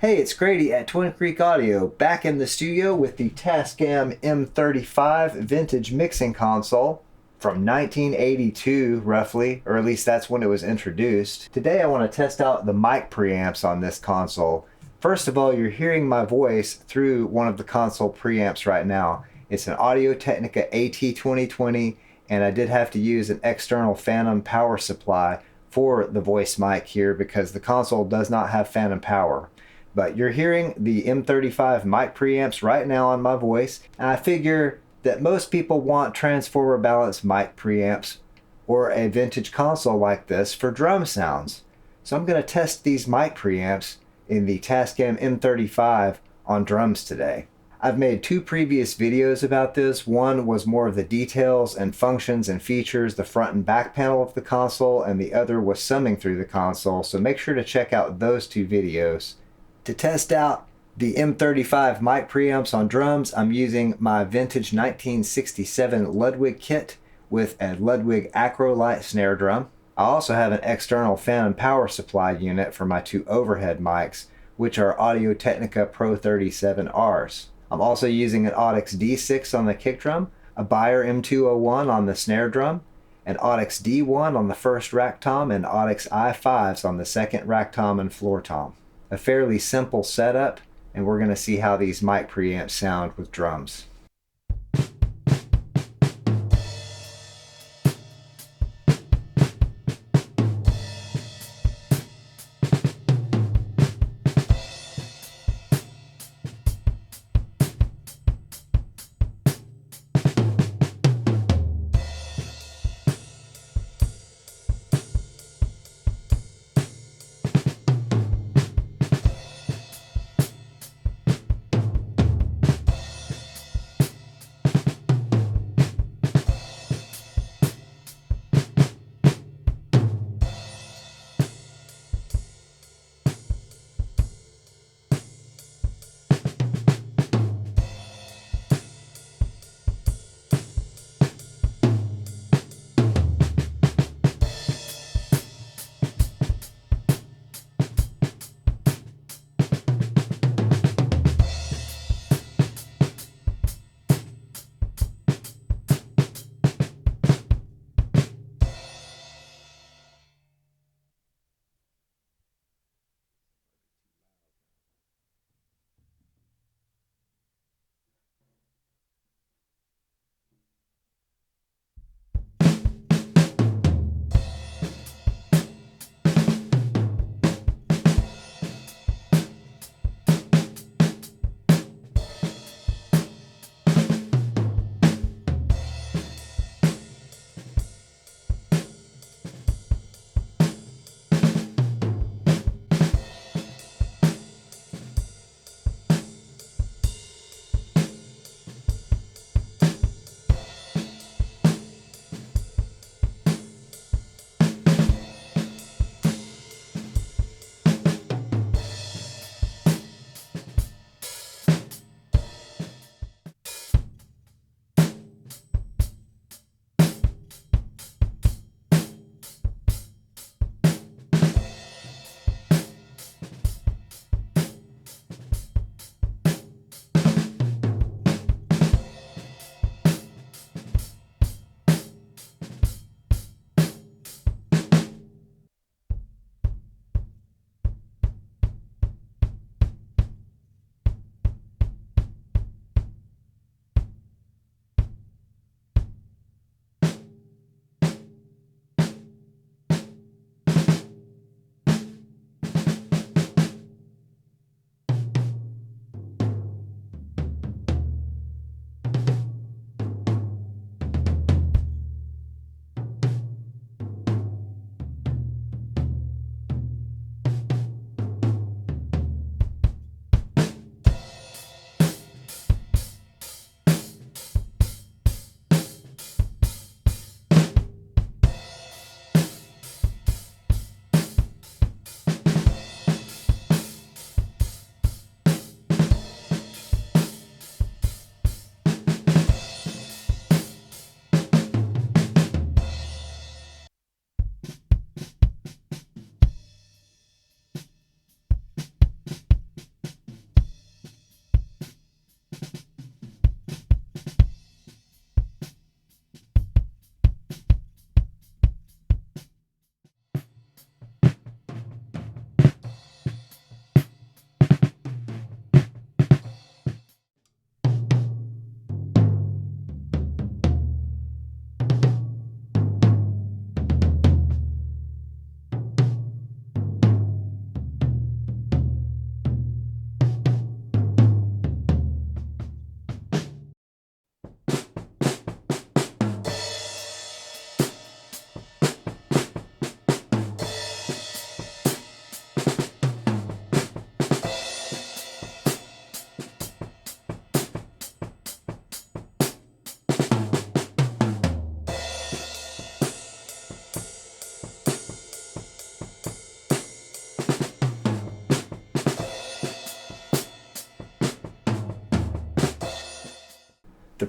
Hey, it's Grady at Twin Creek Audio, back in the studio with the Tascam M-35 vintage mixing console from 1982, roughly, or at least that's when it was introduced. Today I want to test out the mic preamps on this console. First of all, you're hearing my voice through one of the console preamps right now. It's an Audio-Technica AT2020, and I did have to use an external phantom power supply for the voice mic here because the console does not have phantom power. But you're hearing the M35 mic preamps right now on my voice, and I figure that most people want transformer balanced mic preamps or a vintage console like this for drum sounds. So I'm going to test these mic preamps in the Tascam M35 on drums today. I've made two previous videos about this. One was more of the details and functions and features, the front and back panel of the console, and the other was summing through the console, so make sure to check out those two videos. To test out the M35 mic preamps on drums, I'm using my vintage 1967 Ludwig kit with a Ludwig Acrolite snare drum. I also have an external phantom power supply unit for my two overhead mics, which are Audio-Technica Pro37rs. I'm also using an Audix D6 on the kick drum, a Beyer M201 on the snare drum, an Audix D1 on the first rack tom, and Audix i5s on the second rack tom and floor tom. A fairly simple setup, and we're going to see how these mic preamps sound with drums.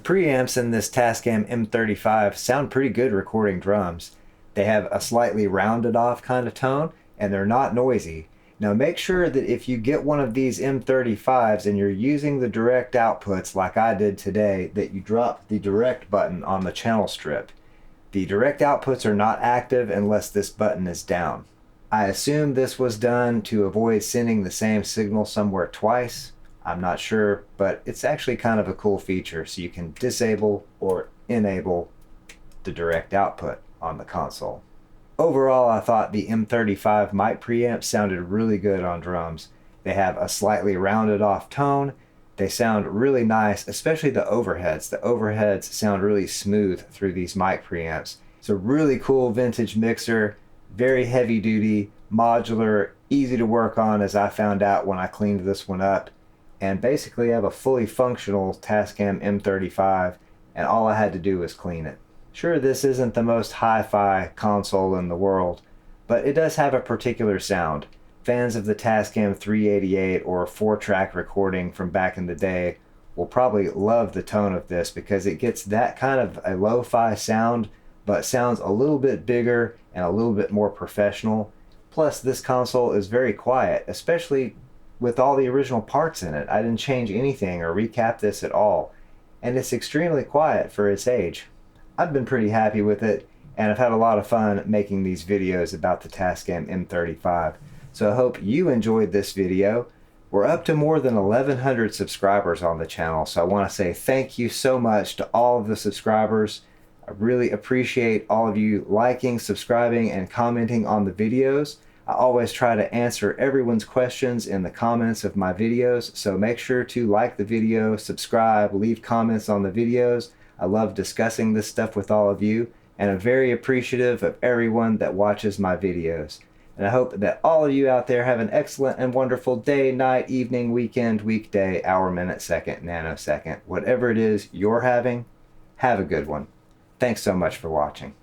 preamps in this Tascam M35 sound pretty good recording drums. They have a slightly rounded off kind of tone, and they're not noisy. Now make sure that if you get one of these M35s and you're using the direct outputs like I did today, that you drop the direct button on the channel strip. The direct outputs are not active unless this button is down. I assume this was done to avoid sending the same signal somewhere twice. I'm not sure, but it's actually kind of a cool feature, so you can disable or enable the direct output on the console. Overall, I thought the M35 mic preamps sounded really good on drums. They have a slightly rounded off tone. They sound really nice, especially the overheads. The overheads sound really smooth through these mic preamps. It's a really cool vintage mixer, very heavy duty, modular, easy to work on as I found out when I cleaned this one up. And basically I have a fully functional Tascam M35 and all I had to do was clean it. Sure, this isn't the most hi-fi console in the world, but it does have a particular sound. Fans of the Tascam 388 or 4-track recording from back in the day will probably love the tone of this because it gets that kind of a lo-fi sound, but sounds a little bit bigger and a little bit more professional. Plus, this console is very quiet, especially with all the original parts in it. I didn't change anything or recap this at all, and it's extremely quiet for its age. I've been pretty happy with it, and I've had a lot of fun making these videos about the Tascam M35. So I hope you enjoyed this video. We're up to more than 1,100 subscribers on the channel, so I want to say thank you so much to all of the subscribers. I really appreciate all of you liking, subscribing, and commenting on the videos. I always try to answer everyone's questions in the comments of my videos, so make sure to like the video, subscribe, leave comments on the videos. I love discussing this stuff with all of you, and I'm very appreciative of everyone that watches my videos. And I hope that all of you out there have an excellent and wonderful day, night, evening, weekend, weekday, hour, minute, second, nanosecond. Whatever it is you're having, have a good one. Thanks so much for watching.